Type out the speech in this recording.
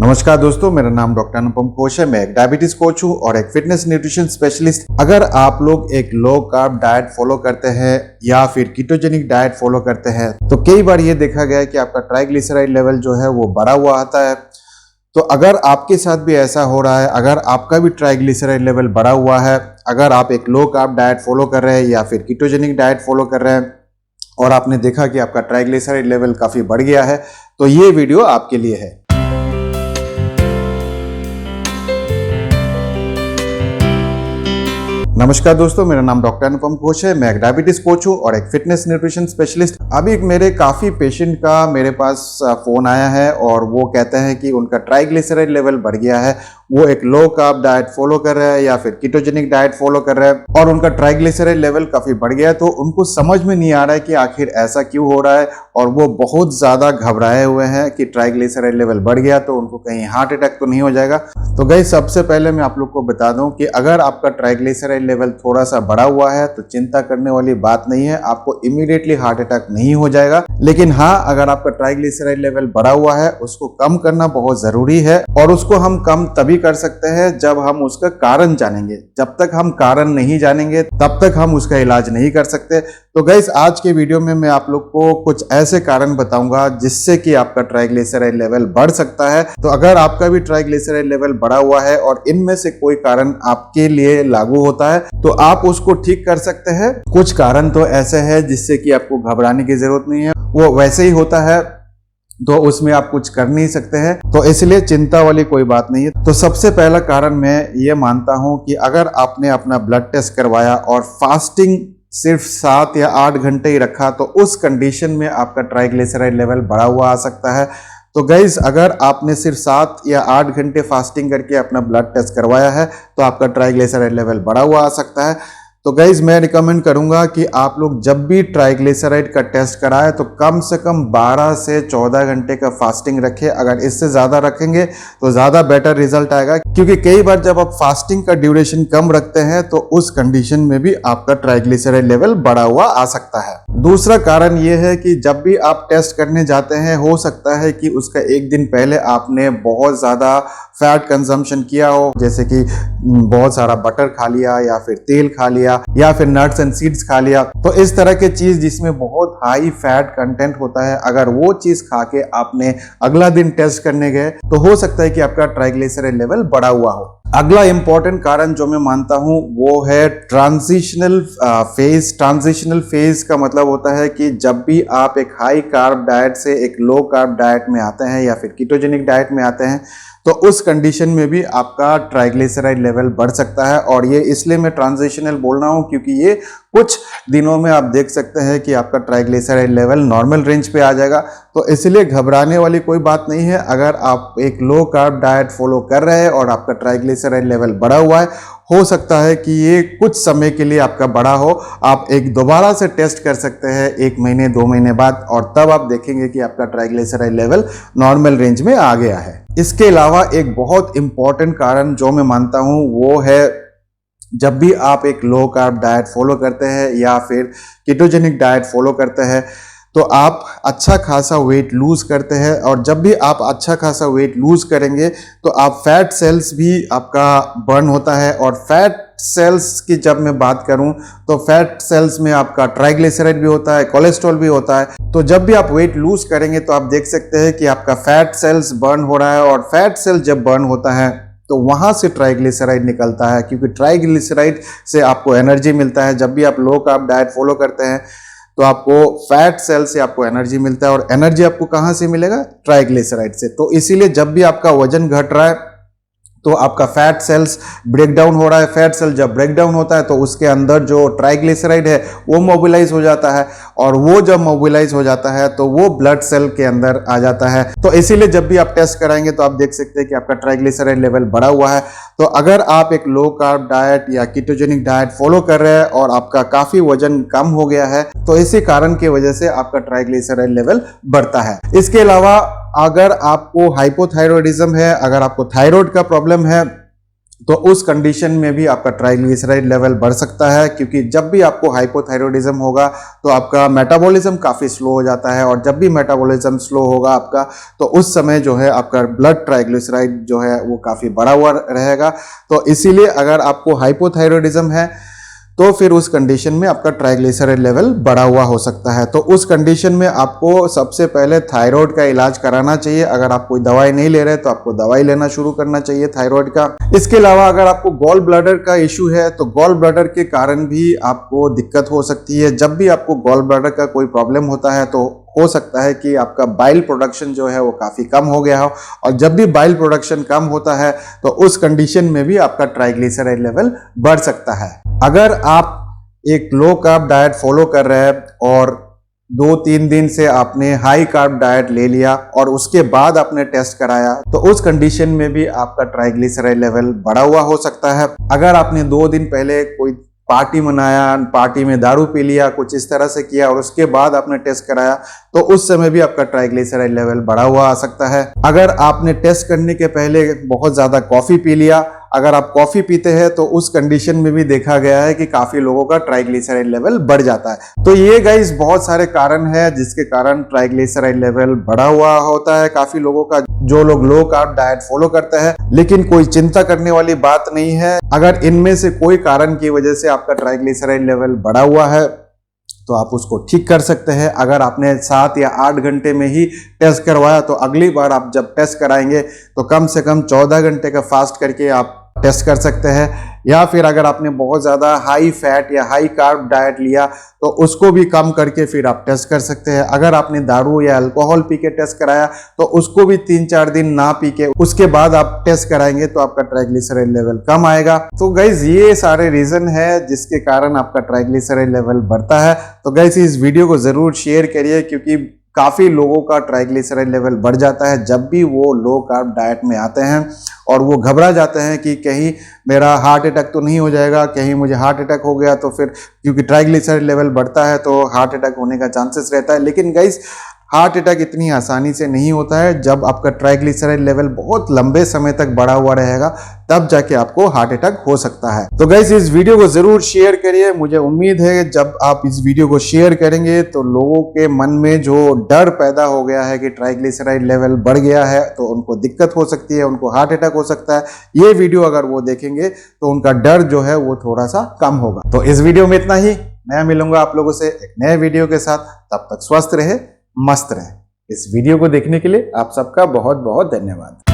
नमस्कार दोस्तों, मेरा नाम डॉक्टर अनुपम घोष है। मैं एक डायबिटीज कोच हूँ और एक फिटनेस न्यूट्रिशन स्पेशलिस्ट। अगर आप लोग एक लो कार्ब डाइट फॉलो करते हैं या फिर कीटोजेनिक डाइट फॉलो करते हैं तो कई बार ये देखा गया है कि आपका ट्राइग्लिसराइड लेवल जो है वो बढ़ा हुआ आता है। तो अगर आपके साथ भी ऐसा हो रहा है, अगर आपका भी ट्राइग्लिसराइड लेवल बढ़ा हुआ है, अगर आप एक लो कार्ब डाइट फॉलो कर रहे हैं या फिर कीटोजेनिक डाइट फॉलो कर रहे हैं और आपने देखा कि आपका ट्राइग्लिसराइड लेवल काफी बढ़ गया है, तो ये वीडियो आपके लिए है। नमस्कार दोस्तों, मेरा नाम डॉक्टर अनुपम घोष है। मैं एक डायबिटीज कोच हूँ और एक फिटनेस न्यूट्रिशन स्पेशलिस्ट। अभी मेरे काफ़ी पेशेंट का मेरे पास फ़ोन आया है और वो कहते हैं कि उनका ट्राइग्लिसराइड लेवल बढ़ गया है। वो एक लो कार्ब डाइट फॉलो कर रहे हैं या फिर कीटोजेनिक डाइट फॉलो कर रहे हैं और उनका ट्राइग्लिसराइड लेवल काफ़ी बढ़ गया है। तो उनको समझ में नहीं आ रहा है कि आखिर ऐसा क्यों हो रहा है और वो बहुत ज़्यादा घबराए हुए हैं कि ट्राइग्लिसराइड लेवल बढ़ गया तो उनको कहीं हार्ट अटैक तो नहीं हो जाएगा। तो गाइस, सबसे पहले मैं आप लोग को बता दूं कि अगर आपका ट्राइग्लिसराइड लेवल थोड़ा सा बढ़ा हुआ है तो चिंता करने वाली बात नहीं है, आपको इमीडिएटली हार्ट अटैक नहीं हो जाएगा। लेकिन हाँ, अगर आपका ट्राइग्लिसराइड लेवल बढ़ा हुआ है उसको कम करना बहुत जरूरी है और उसको हम कम तभी कर सकते हैं जब हम उसका कारण जानेंगे। जब तक हम कारण नहीं जानेंगे तब तक हम उसका इलाज नहीं कर सकते। तो गाइस, आज के वीडियो में मैं आप लोग को कुछ ऐसे कारण बताऊंगा जिससे कि आपका ट्राइग्लिसराइड लेवल बढ़ सकता है। तो अगर आपका भी ट्राइग्लिसराइड लेवल बढ़ा हुआ है और इनमें से कोई कारण आपके लिए लागू होता है तो आप उसको ठीक कर सकते हैं। कुछ कारण तो ऐसे हैं जिससे कि आपको घबराने की जरूरत नहीं है, वो वैसे ही होता है तो उसमें आप कुछ कर नहीं सकते हैं, तो इसलिए चिंता वाली कोई बात नहीं है। तो सबसे पहला कारण मैं ये मानता हूं कि अगर आपने अपना ब्लड टेस्ट करवाया और फास्टिंग सिर्फ 7 या 8 घंटे ही रखा तो उस कंडीशन में आपका ट्राइग्लिसराइड लेवल बढ़ा हुआ आ सकता है। तो गाइज, अगर आपने सिर्फ 7 या 8 घंटे फास्टिंग करके अपना ब्लड टेस्ट करवाया है तो आपका ट्राइग्लिसराइड लेवल बढ़ा हुआ आ सकता है। तो गाइज, मैं रिकमेंड करूंगा कि आप लोग जब भी ट्राइग्लिसराइड का टेस्ट कराएं तो कम से कम 12 से 14 घंटे का फास्टिंग रखें। अगर इससे ज़्यादा रखेंगे तो ज़्यादा बेटर रिजल्ट आएगा, क्योंकि कई बार जब आप फास्टिंग का ड्यूरेशन कम रखते हैं तो उस कंडीशन में भी आपका ट्राइग्लिसराइड लेवल बढ़ा हुआ आ सकता है। दूसरा कारण यह है कि जब भी आप टेस्ट करने जाते हैं हो सकता है कि उसका एक दिन पहले आपने बहुत ज़्यादा फैट कंजम्पशन किया हो, जैसे कि बहुत सारा बटर खा लिया या फिर तेल खा लिया या फिर नट्स एंड सीड्स खा लिया। तो इस तरह के चीज जिसमें बहुत हाई फैट कंटेंट होता है, अगर वो चीज खा के आपने अगला दिन टेस्ट करने गए तो हो सकता है कि आपका ट्राइग्लिसराइड लेवल बढ़ा हुआ हो। अगला इंपॉर्टेंट कारण जो मैं मानता हूं वो है ट्रांजिशनल फेज। ट्रांजिशनल फेज का मतलब होता है कि जब भी आप एक हाई कार्ब डाइट से एक लो कार्ब डाइट में आते हैं या फिर कीटोजेनिक डाइट में आते हैं तो उस कंडीशन में भी आपका ट्राइग्लिसराइड लेवल बढ़ सकता है। और ये इसलिए मैं ट्रांजिशनल बोल रहा हूं क्योंकि ये कुछ दिनों में आप देख सकते हैं कि आपका ट्राइग्लिसराइड लेवल नॉर्मल रेंज पे आ जाएगा। तो इसलिए घबराने वाली कोई बात नहीं है। अगर आप एक लो कार्ब डाइट फॉलो कर रहे हैं और आपका ट्राइग्लिसराइड लेवल बढ़ा हुआ है, हो सकता है कि ये कुछ समय के लिए आपका बढ़ा हो। आप एक दोबारा से टेस्ट कर सकते हैं 1 महीने 2 महीने बाद और तब आप देखेंगे कि आपका ट्राइग्लिसराइड लेवल नॉर्मल रेंज में आ गया है। इसके अलावा एक बहुत इंपॉर्टेंट कारण जो मैं मानता हूं वो है, जब भी आप एक लो कार्ब डाइट फॉलो करते हैं या फिर कीटोजेनिक डाइट फॉलो करते हैं तो आप अच्छा खासा वेट लूज करते हैं और जब भी आप अच्छा खासा वेट लूज करेंगे तो आप फैट सेल्स भी आपका बर्न होता है। और फैट सेल्स की जब मैं बात करूं तो फैट सेल्स में आपका ट्राइग्लिसराइड भी होता है, कोलेस्ट्रॉल भी होता है। तो जब भी आप वेट लूज करेंगे तो आप देख सकते हैं कि आपका फैट सेल्स बर्न हो रहा है और फैट सेल जब बर्न होता है तो वहां से ट्राइग्लिसराइड निकलता है, क्योंकि ट्राइग्लिसराइड से आपको एनर्जी मिलता है। जब भी आप लो कार्ब डाइट फॉलो करते हैं तो आपको फैट सेल से आपको एनर्जी मिलता है और एनर्जी आपको कहां से मिलेगा? ट्राइग्लिसराइड से। तो इसीलिए जब भी आपका वजन घट रहा है तो आपका फैट सेल्स ब्रेक डाउन हो रहा है। फैट सेल जब ब्रेक डाउन होता है तो उसके अंदर जो ट्राइग्लिसराइड है वो मोबिलाइज हो जाता है और वो जब मोबिलाइज हो जाता है तो वो ब्लड सेल के अंदर आ जाता है। तो इसीलिए जब भी आप टेस्ट कराएंगे तो आप देख सकते हैं कि आपका ट्राइग्लिसराइड लेवल बढ़ा हुआ है। तो अगर आप एक लो कार्ब डाइट या कीटोजेनिक डाइट फॉलो कर रहे हैं और आपका काफी वजन कम हो गया है तो इसी कारण की वजह से आपका ट्राइग्लिसराइड लेवल बढ़ता है। इसके अलावा अगर आपको हाइपोथायरॉयडिज्म है, अगर आपको थायराइड का प्रॉब्लम है तो उस कंडीशन में भी आपका ट्राइग्लिसराइड लेवल बढ़ सकता है, क्योंकि जब भी आपको हाइपोथायरॉयडिज्म होगा तो आपका मेटाबॉलिज्म काफ़ी स्लो हो जाता है, और जब भी मेटाबॉलिज्म स्लो होगा आपका, तो उस समय जो है आपका ब्लड ट्राइग्लिसराइड जो है वो काफ़ी बढ़ा हुआ रहेगा। तो इसीलिए अगर आपको हाइपोथायरॉयडिज्म है तो फिर उस कंडीशन में आपका ट्राइग्लिसराइड लेवल बढ़ा हुआ हो सकता है। तो उस कंडीशन में आपको सबसे पहले थायराइड का इलाज कराना चाहिए। अगर आप कोई दवाई नहीं ले रहे तो आपको दवाई लेना शुरू करना चाहिए थायराइड का। इसके अलावा अगर आपको गॉल ब्लैडर का इशू है तो गॉल ब्लैडर के कारण भी आपको दिक्कत हो सकती है। जब भी आपको गॉल ब्लैडर का कोई प्रॉब्लम होता है तो हो सकता है कि आपका बाइल प्रोडक्शन जो है वो काफ़ी कम हो गया हो, और जब भी बाइल प्रोडक्शन कम होता है तो उस कंडीशन में भी आपका ट्राइग्लिसराइड लेवल बढ़ सकता है। अगर आप एक लो कार्ब डाइट फॉलो कर रहे हैं और 2-3 दिन से आपने हाई कार्ब डाइट ले लिया और उसके बाद आपने टेस्ट कराया, तो उस कंडीशन में भी आपका ट्राइग्लिसराइड लेवल बढ़ा हुआ हो सकता है। अगर आपने 2 दिन पहले कोई पार्टी मनाया, पार्टी में दारू पी लिया, कुछ इस तरह से किया और उसके बाद आपने टेस्ट कराया, तो उस समय भी आपका ट्राइग्लिसराइड लेवल बढ़ा हुआ आ सकता है। अगर आपने टेस्ट करने के पहले बहुत ज़्यादा कॉफ़ी पी लिया, अगर आप कॉफ़ी पीते हैं तो उस कंडीशन में भी देखा गया है कि काफ़ी लोगों का ट्राइग्लिसराइड लेवल बढ़ जाता है। तो ये गाइस बहुत सारे कारण हैं जिसके कारण ट्राइग्लिसराइड लेवल बढ़ा हुआ होता है काफ़ी लोगों का, जो लोग लो कार्ब डाइट फॉलो करते हैं। लेकिन कोई चिंता करने वाली बात नहीं है। अगर इनमें से कोई कारण की वजह से आपका ट्राइग्लिसराइड लेवल बढ़ा हुआ है तो आप उसको ठीक कर सकते हैं। अगर आपने 7 या 8 घंटे में ही टेस्ट करवाया तो अगली बार आप जब टेस्ट कराएंगे तो कम से कम 14 घंटे का फास्ट करके आप टेस्ट कर सकते हैं। या फिर अगर आपने बहुत ज़्यादा हाई फैट या हाई कार्ब डाइट लिया तो उसको भी कम करके फिर आप टेस्ट कर सकते हैं। अगर आपने दारू या अल्कोहल पी के टेस्ट कराया तो उसको भी 3-4 दिन ना पी के उसके बाद आप टेस्ट कराएंगे तो आपका ट्राइग्लिसराइड लेवल कम आएगा। तो गाइज ये सारे रीजन है जिसके कारण आपका ट्राइग्लिसराइड लेवल बढ़ता है। तो गाइज इस वीडियो को जरूर शेयर करिए, क्योंकि काफ़ी लोगों का ट्राइग्लिसराइड लेवल बढ़ जाता है जब भी वो लो कार्ब डाइट में आते हैं, और वो घबरा जाते हैं कि कहीं मेरा हार्ट अटैक तो नहीं हो जाएगा, कहीं मुझे हार्ट अटैक हो गया तो फिर, क्योंकि ट्राइग्लिसराइड लेवल बढ़ता है तो हार्ट अटैक होने का चांसेस रहता है। लेकिन गाइस हार्ट अटैक इतनी आसानी से नहीं होता है। जब आपका ट्राइग्लिसराइड लेवल बहुत लंबे समय तक बढ़ा हुआ रहेगा तब जाके आपको हार्ट अटैक हो सकता है। तो गाइस इस वीडियो को जरूर शेयर करिए। मुझे उम्मीद है जब आप इस वीडियो को शेयर करेंगे तो लोगों के मन में जो डर पैदा हो गया है कि ट्राइग्लिसराइड लेवल बढ़ गया है तो उनको दिक्कत हो सकती है, उनको हार्ट अटैक हो सकता है, ये वीडियो अगर वो देखेंगे तो उनका डर जो है वो थोड़ा सा कम होगा। तो इस वीडियो में इतना ही। मैं मिलूंगा आप लोगों से एक नए वीडियो के साथ। तब तक स्वस्थ रहे, मस्त रहे। इस वीडियो को देखने के लिए आप सबका बहुत बहुत धन्यवाद।